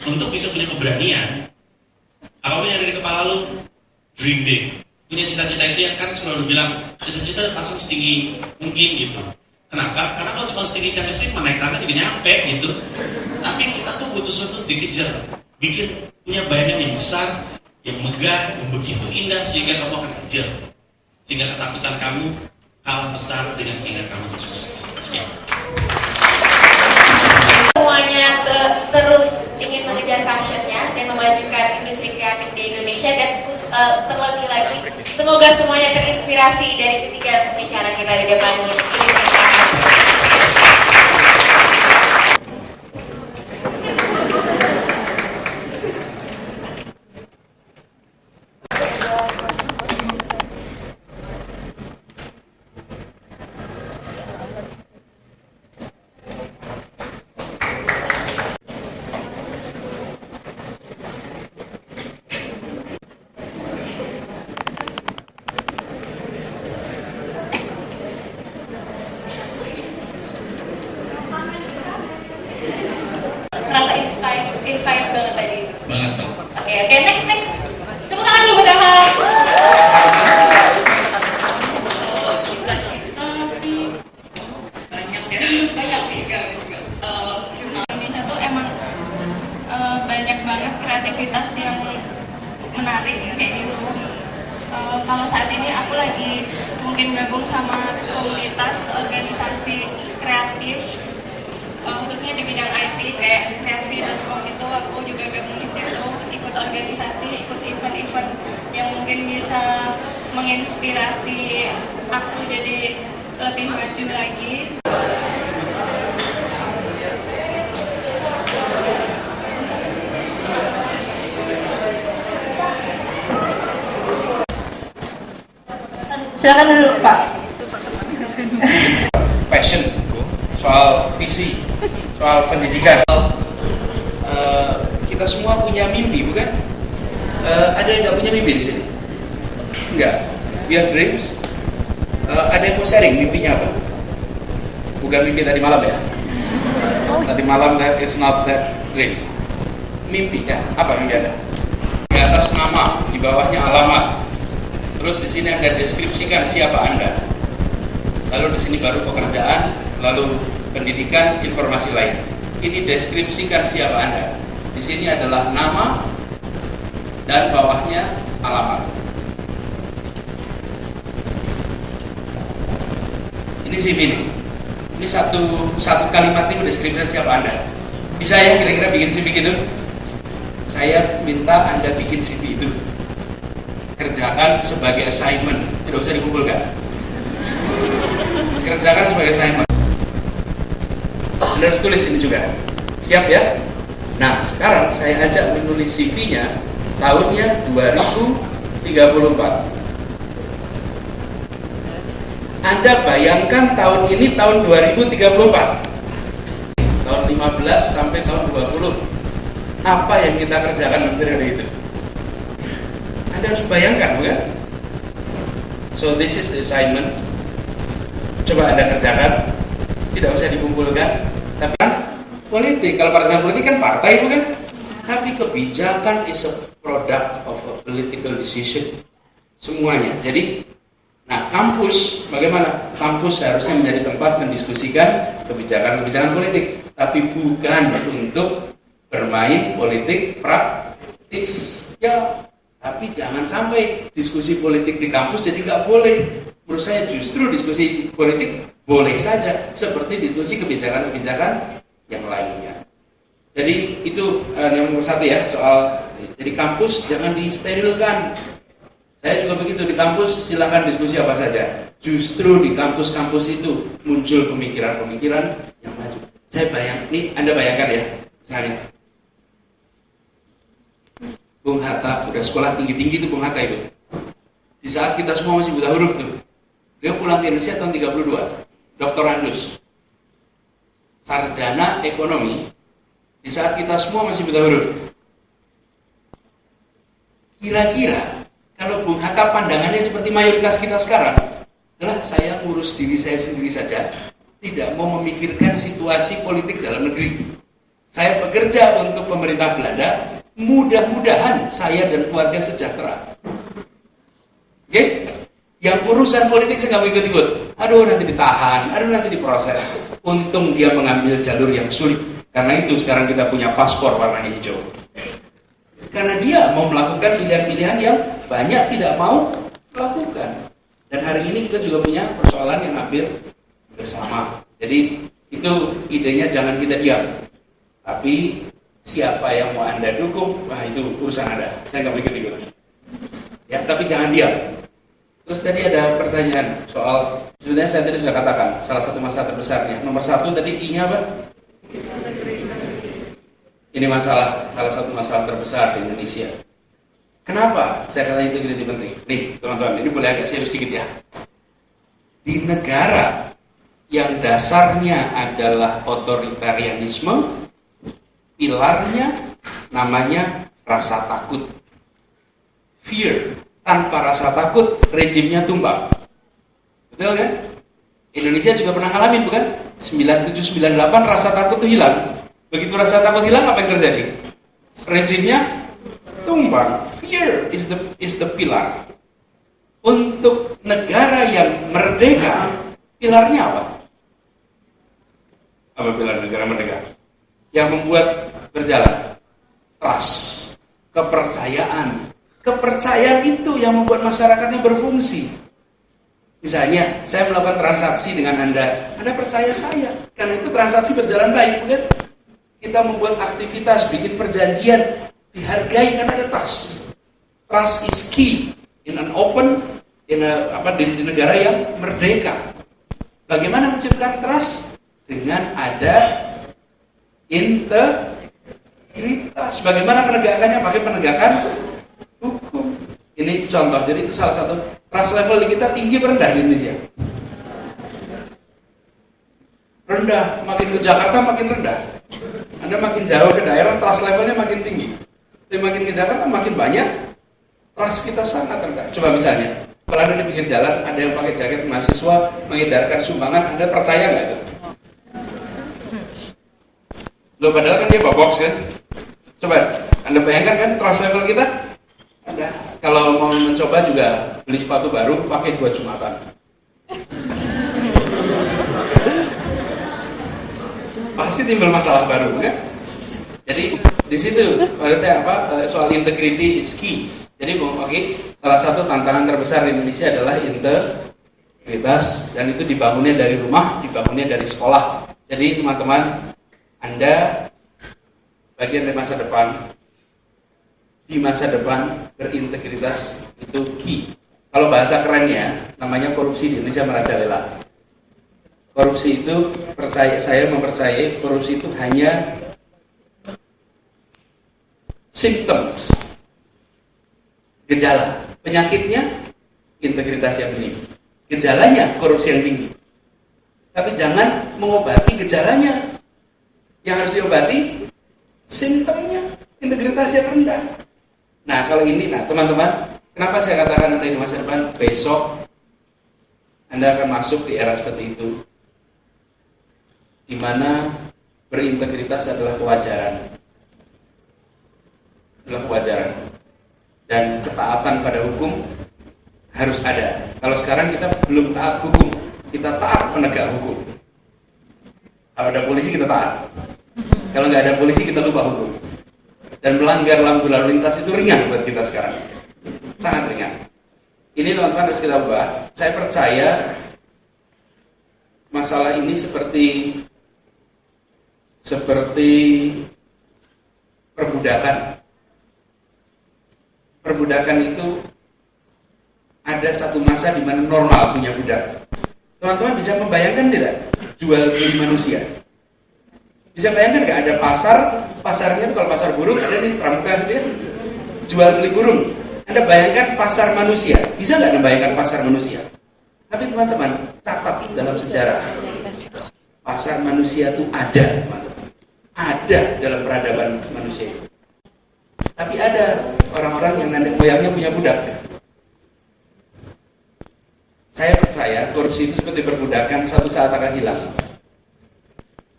untuk bisa punya keberanian, apapun yang ada di kepala lu, dream big. Punya cita-cita itu yang kan selalu bilang cita-cita pasang setinggi mungkin gitu. Kenapa? Karena kalau cuma setinggi tiang listrik naik tangga juga nyampe gitu. Tapi kita tuh butuh sesuatu dikejar, bikin punya bayangan yang besar, yang megah, yang begitu indah sehingga kamu akan kejar, sehingga ketakutan kamu kalah besar dengan keinginan kamu untuk sukses. Sekian. Semuanya terus ingin mengejar passionnya dan memajukan industri kreatif di Indonesia, dan terlebih lagi semoga semuanya terinspirasi dari ketiga pembicara kita di depan ini. Rasa inspired banget tadi. Banget dong. Oke, next. Tepuk tangan dulu buat Ahok. Cita-cita sih banyak ya, banyak juga. Cuma Indonesia tuh emang banyak banget kreativitas yang menarik kayak gitu. Kalau saat ini aku lagi mungkin gabung sama komunitas organisasi kreatif, khususnya di bidang IT kayak kreatif.com itu. Aku juga gabung di situ, ikut organisasi, ikut event-event yang mungkin bisa menginspirasi aku jadi lebih maju lagi. Silakan dulu Pak. Passion, soal visi, soal pendidikan. Kita semua punya mimpi, bukan? Ada yang nggak punya mimpi di sini? Enggak. We have dreams. Ada yang mau sharing mimpinya apa? Bukan mimpi tadi malam ya? Tadi malam that is not that dream. Mimpi ya? Apa mimpi Anda? Di atas nama, di bawahnya alamat. Terus di sini Anda deskripsikan siapa Anda. Lalu di sini baru pekerjaan, lalu pendidikan, informasi lain. Ini deskripsikan siapa Anda. Di sini adalah nama dan bawahnya alamat. Ini CV nih. Ini satu kalimat ini deskripsikan siapa Anda. Bisa ya kira-kira bikin CV gitu? Saya minta Anda bikin CV itu. Kerjakan sebagai assignment, tidak usah dikumpulkan. Kerjakan sebagai assignment. Anda harus tulis ini juga. Siap ya? Nah, sekarang saya ajak menulis CV-nya tahunnya 2034. Anda bayangkan tahun ini tahun 2034. Tahun 15 sampai tahun 20. Apa yang kita kerjakan di periode itu? Anda harus bayangkan, bukan? So this is the assignment. Coba Anda kerjakan. Tidak usah dikumpulkan. Tapi politik, kalau pada politik kan partai, bukan? Tapi kebijakan is a product of a political decision. Semuanya. Jadi, nah kampus, bagaimana? Kampus seharusnya menjadi tempat mendiskusikan kebijakan-kebijakan politik. Tapi bukan untuk bermain politik praktis. Ya, tapi jangan sampai diskusi politik di kampus jadi nggak boleh. Menurut saya justru diskusi politik boleh saja, seperti diskusi kebijakan-kebijakan yang lainnya. Jadi itu yang nomor satu ya, soal jadi kampus jangan disterilkan. Saya juga begitu, di kampus silahkan diskusi apa saja. Justru di kampus-kampus itu muncul pemikiran-pemikiran yang maju. Saya ini Anda bayangkan ya, misalnya Bung Hatta, udah sekolah tinggi-tinggi itu Bung Hatta itu. Di saat kita semua masih buta huruf tuh, Beliau pulang ke Indonesia tahun 32, doktorandus, sarjana ekonomi, di saat kita semua masih buta huruf. Kira-kira kalau Bung Hatta pandangannya seperti mayoritas kita sekarang, adalah saya ngurus diri saya sendiri saja, tidak mau memikirkan situasi politik dalam negeri. Saya bekerja untuk pemerintah Belanda, mudah-mudahan saya dan keluarga sejahtera. Oke? Yang urusan politik saya nggak mau ikut-ikut. Aduh nanti ditahan, aduh nanti diproses. Untung dia mengambil jalur yang sulit. Karena itu sekarang kita punya paspor warna hijau. Karena dia mau melakukan pilihan-pilihan yang banyak tidak mau melakukan. Dan hari ini kita juga punya persoalan yang hampir bersama. Jadi itu idenya jangan kita diam. Tapi siapa yang mau Anda dukung, wah itu urusan Anda. Saya nggak mau ikut-ikut. Ya, tapi jangan diam. Terus tadi ada pertanyaan soal, sebenarnya saya tadi sudah katakan, salah satu masalah terbesarnya. Nomor 1 tadi I-nya apa? Ini masalah, salah satu masalah terbesar di Indonesia. Kenapa saya katakan integriti penting? Nih teman-teman, ini boleh agak serius sedikit ya. Di negara yang dasarnya adalah otoritarianisme, pilarnya namanya rasa takut. Fear. Tanpa rasa takut, rejimnya tumbang. Betul kan? Indonesia juga pernah ngalamin, bukan? 97-98 rasa takut itu hilang. Begitu rasa takut hilang, apa yang terjadi? Rejimnya tumbang. Fear is the pillar. Untuk negara yang merdeka, pilarnya apa? Apa pilar negara merdeka? Yang membuat berjalan? Trust. Kepercayaan. Kepercayaan itu yang membuat masyarakatnya berfungsi. Misalnya, saya melakukan transaksi dengan Anda percaya saya, karena itu transaksi berjalan baik, bukan? Kita membuat aktivitas, bikin perjanjian, dihargai karena ada trust. Trust is key in an open, di negara yang merdeka. Bagaimana menciptakan trust? Dengan ada integritas. Bagaimana penegakannya? Pakai penegakan hukum. Ini contoh, jadi itu salah satu. Trust level di kita tinggi rendah di Indonesia. Rendah, makin ke Jakarta makin rendah. Anda makin jauh ke daerah, trust levelnya makin tinggi. Tapi makin ke Jakarta makin banyak, trust kita sangat rendah. Coba misalnya, kalau Anda di pinggir jalan, ada yang pakai jaket mahasiswa mengedarkan sumbangan, Anda percaya nggak itu? Loh, padahal kan dia box kan? Coba, Anda bayangkan kan trust level kita? Ada. Kalau mau mencoba juga beli sepatu baru, pakai 2 Jumatan. Pasti timbul masalah baru, kan? Jadi di situ menurut saya soal integrity is key. Jadi salah satu tantangan terbesar di Indonesia adalah integritas, dan itu dibangunnya dari rumah, dibangunnya dari sekolah. Jadi teman-teman, Anda bagian dari masa depan. Di masa depan berintegritas itu key. Kalau bahasa kerennya namanya korupsi di Indonesia merajalela. Korupsi itu saya mempercayai korupsi itu hanya symptoms, gejala. Penyakitnya integritas yang tinggi. Gejalanya korupsi yang tinggi. Tapi jangan mengobati gejalanya. Yang harus diobati simptomnya, integritas yang rendah. Nah kalau ini, teman-teman, kenapa saya katakan Anda di masa depan, besok Anda akan masuk di era seperti itu, di mana berintegritas adalah kewajaran, dan ketaatan pada hukum harus ada. Kalau sekarang kita belum taat hukum, kita taat penegak hukum. Kalau ada polisi kita taat, kalau nggak ada polisi kita lupa hukum. Dan melanggar lampu lalu lintas itu ringan buat kita sekarang, sangat ringan. Ini teman-teman harus kita ubah. Saya percaya masalah ini seperti perbudakan. Perbudakan itu ada satu masa di mana normal punya budak. Teman-teman bisa membayangkan tidak jual beli manusia? Bisa bayangkan nggak ada pasarnya kalau pasar burung ada di Pramuka itu ya, jual beli burung. Anda bayangkan pasar manusia, bisa nggak Anda bayangkan pasar manusia? Tapi teman-teman, catat dalam sejarah, pasar manusia itu ada, teman-teman. Ada dalam peradaban manusia. Tapi ada orang-orang yang nenek moyangnya punya budak. Saya percaya korupsi itu seperti perbudakan, satu saat akan hilang.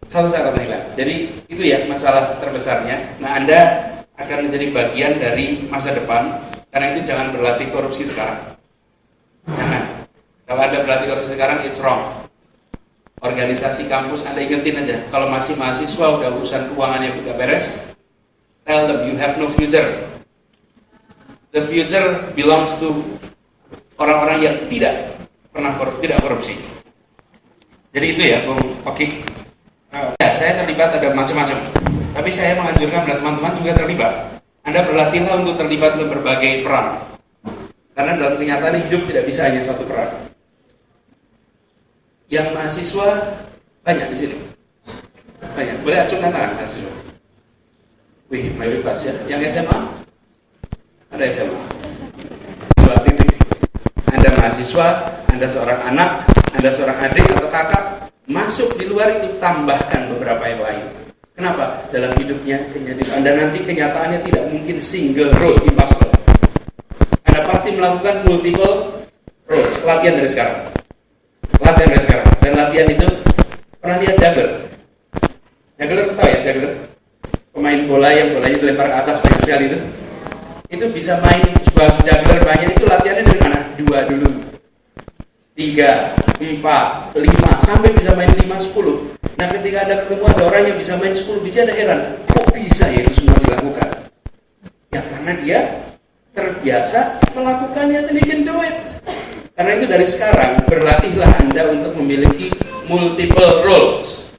Satu saat akan hilang. Jadi itu ya masalah terbesarnya. Nah, Anda akan menjadi bagian dari masa depan. Karena itu jangan berlatih korupsi sekarang. Jangan. Kalau Anda berlatih korupsi sekarang, it's wrong. Organisasi kampus Anda ingetin aja. Kalau masih mahasiswa udah urusan keuangannya gak beres, tell them you have no future. The future belongs to orang-orang yang tidak pernah tidak korupsi. Jadi itu ya, Bung Oki. Ya, saya terlibat ada macam-macam. Tapi saya menganjurkan pada teman-teman juga terlibat. Anda berlatihlah untuk terlibat dalam berbagai peran. Karena dalam kenyataan hidup tidak bisa hanya satu peran. Yang mahasiswa banyak di sini. Banyak. Boleh acungkan tangan mahasiswa. Wih, mayoritas ya. Yang SMA? Ada SMA. Suatu titik. Anda mahasiswa, Anda seorang anak, Anda seorang adik atau kakak, masuk di luar itu tambahkan beberapa yang lain. Kenapa? Dalam hidupnya Anda nanti kenyataannya tidak mungkin single role, impossible. Anda pasti melakukan multiple roles. Latihan dari sekarang. Latihan dari sekarang. Dan latihan itu pernah lihat juggler? Juggler tahu ya juggler? Pemain bola yang bolanya dilempar ke atas banyak sekali itu. Itu bisa main juggler banyak itu latihannya dari mana? 2 dulu. 3, 4, 5 sampai bisa main 5, 10. Nah, ketika Anda ketemu ada orang yang bisa main 10 biji, Anda heran, kok bisa ya itu semua dilakukan? Ya karena dia terbiasa melakukannya, dan he can do it. Karena itu dari sekarang berlatihlah Anda untuk memiliki multiple roles.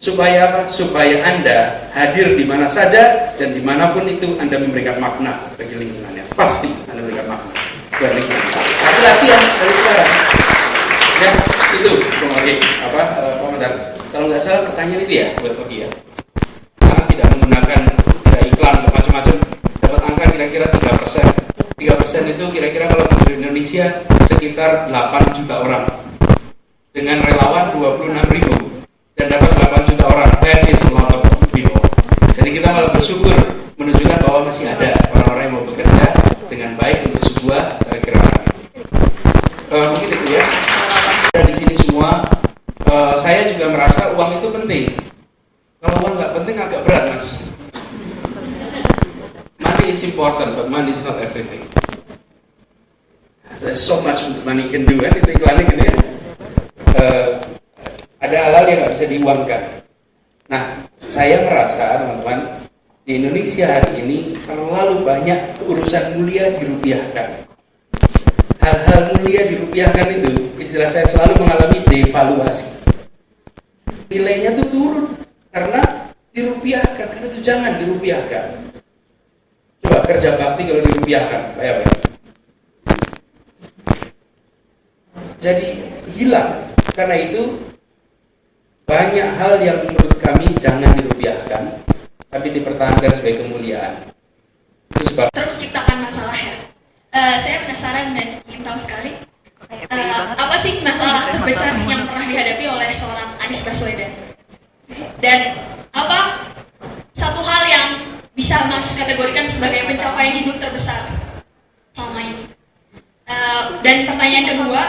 Supaya apa? Supaya Anda hadir di mana saja dan dimanapun itu Anda memberikan makna bagi lingkungannya. Pasti Anda memberikan makna bagi lingkungan. Tapi latihan dari sekarang. Ya, itu Oke, komentar. Kalau nggak salah pertanyaan itu ya buat Oki ya. Karena tidak menggunakan tidak iklan atau macam-macam, dapat angka kira-kira 3%. 3% itu kira-kira kalau di Indonesia sekitar 8 juta orang. Dengan relawan 26.000 dan dapat 8 juta orang. That is a lot of people. Jadi kita malah bersyukur menunjukkan bahwa masih ada orang-orang yang mau bekerja dengan baik untuk sebuah gerakan. Mungkin itu ya. Di sini semua, saya juga merasa uang itu penting. Kalau uang nggak penting agak berat, Mas. Money is important, but money is not everything. There's so much money can do, kan? Itu iklannya gitu ya. Ada hal-hal yang nggak bisa diuangkan. Nah, saya merasa teman-teman di Indonesia hari ini terlalu banyak urusan mulia dirupiahkan. Hal-hal mulia dirupiahkan itu, istilah saya selalu mengalami devaluasi. Nilainya tuh turun karena dirupiahkan, karena itu jangan dirupiahkan. Coba kerja bakti kalau dirupiahkan, kayak apa? Jadi hilang. Karena itu banyak hal yang menurut kami jangan dirupiahkan, tapi dipertahankan sebagai kemuliaan. Itu sebab. Terus ciptakan masalah ya. Saya penasaran dan ingin tahu sekali apa sih masalah terbesar yang pernah dihadapi oleh seorang Anies Baswedan, dan apa satu hal yang bisa Mas kategorikan sebagai pencapaian hidup terbesar selama ini. Dan pertanyaan kedua,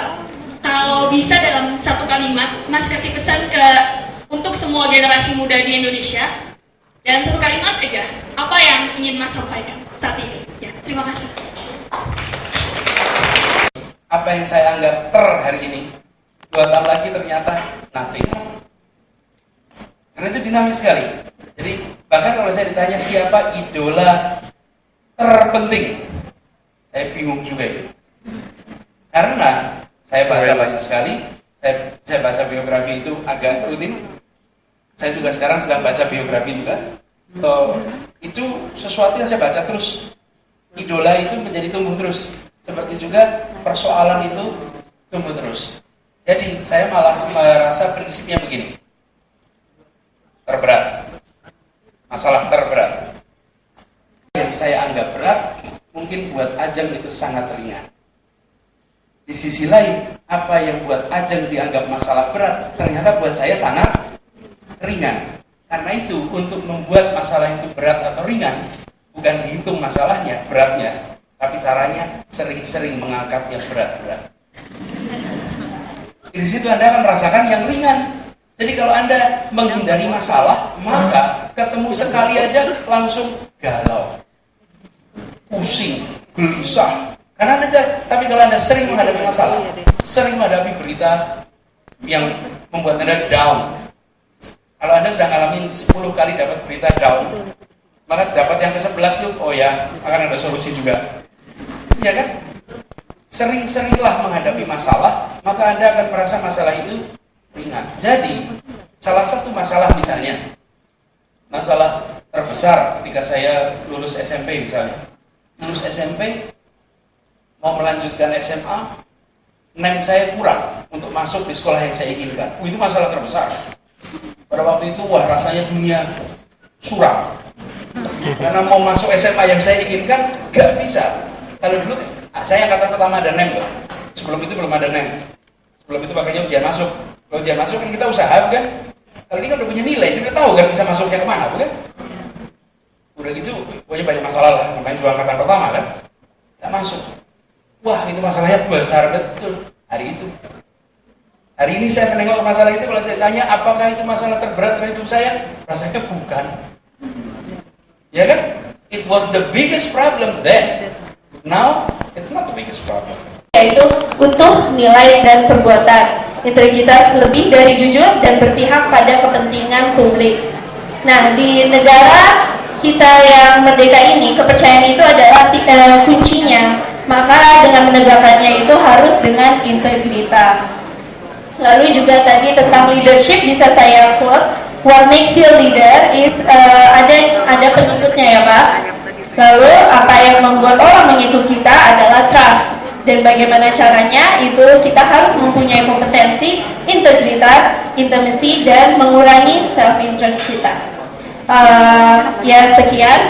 kalau bisa dalam satu kalimat Mas kasih pesan untuk semua generasi muda di Indonesia, dalam satu kalimat aja, apa yang ingin Mas sampaikan saat ini? Ya, terima kasih. Apa yang saya anggap hari ini 2 tahun lagi ternyata nothing. Karena itu dinamis sekali. Jadi bahkan kalau saya ditanya siapa idola terpenting, saya bingung juga itu. Karena saya baca banyak sekali, saya baca biografi itu agak rutin. Saya juga sekarang sedang baca biografi juga. Itu sesuatu yang saya baca terus. Idola itu menjadi tumbuh terus. Seperti juga persoalan itu tumbuh terus. Jadi saya malah merasa prinsipnya begini. Terberat. Masalah terberat. Yang saya anggap berat, mungkin buat Ajeng itu sangat ringan. Di sisi lain, apa yang buat Ajeng dianggap masalah berat, ternyata buat saya sangat ringan. Karena itu, untuk membuat masalah itu berat atau ringan, bukan dihitung masalahnya, beratnya, tapi caranya sering-sering mengangkatnya berat-berat. Di situ Anda akan merasakan yang ringan. Jadi kalau Anda menghindari masalah, maka ketemu sekali aja langsung galau, pusing, gelisah. Karena Anda, tapi kalau Anda sering menghadapi masalah, sering menghadapi berita yang membuat Anda down. Kalau Anda sudah ngalamin 10 kali dapat berita down, maka dapat yang ke-11 tuh, oh ya, akan ada solusi juga. Ya kan? Sering-seringlah menghadapi masalah, maka Anda akan merasa masalah itu ringan. Jadi, salah satu masalah misalnya, masalah terbesar ketika saya lulus SMP misalnya. Lulus SMP, mau melanjutkan SMA, NEM saya kurang untuk masuk di sekolah yang saya inginkan. Itu masalah terbesar. Pada waktu itu, wah rasanya dunia suram. Karena mau masuk SMA yang saya inginkan, gak bisa. Kalau dulu, saya angkatan pertama ada NEM loh. Sebelum itu belum ada NEM. Sebelum itu pakainya ujian masuk. Kalau ujian masuk kan kita usaha, bukan? Kalau ini kan udah punya nilai, kita tahu kan bisa masuknya kemana, bukan? Udah gitu, pokoknya banyak masalah lah. Makanya juga angkatan pertama kan, gak masuk. Wah, itu masalahnya besar betul hari itu. Hari ini saya menengok masalah itu, kalau saya tanya apakah itu masalah terberat dalam hidup saya, rasanya bukan. Ya kan? It was the biggest problem then. Now, it's not the biggest problem. Yaitu utuh nilai dan perbuatan, integritas lebih dari jujur dan berpihak pada kepentingan publik. Nah, di negara kita yang merdeka ini, kepercayaan itu adalah kuncinya. Maka dengan menegakkannya itu harus dengan integritas. Lalu juga tadi tentang leadership bisa saya quote, what makes you a leader is ada pengikutnya ya Pak. Lalu apa yang membuat orang mengikut kita adalah trust. Dan bagaimana caranya itu kita harus mempunyai kompetensi, integritas, intimacy, dan mengurangi self interest kita. Ya sekian.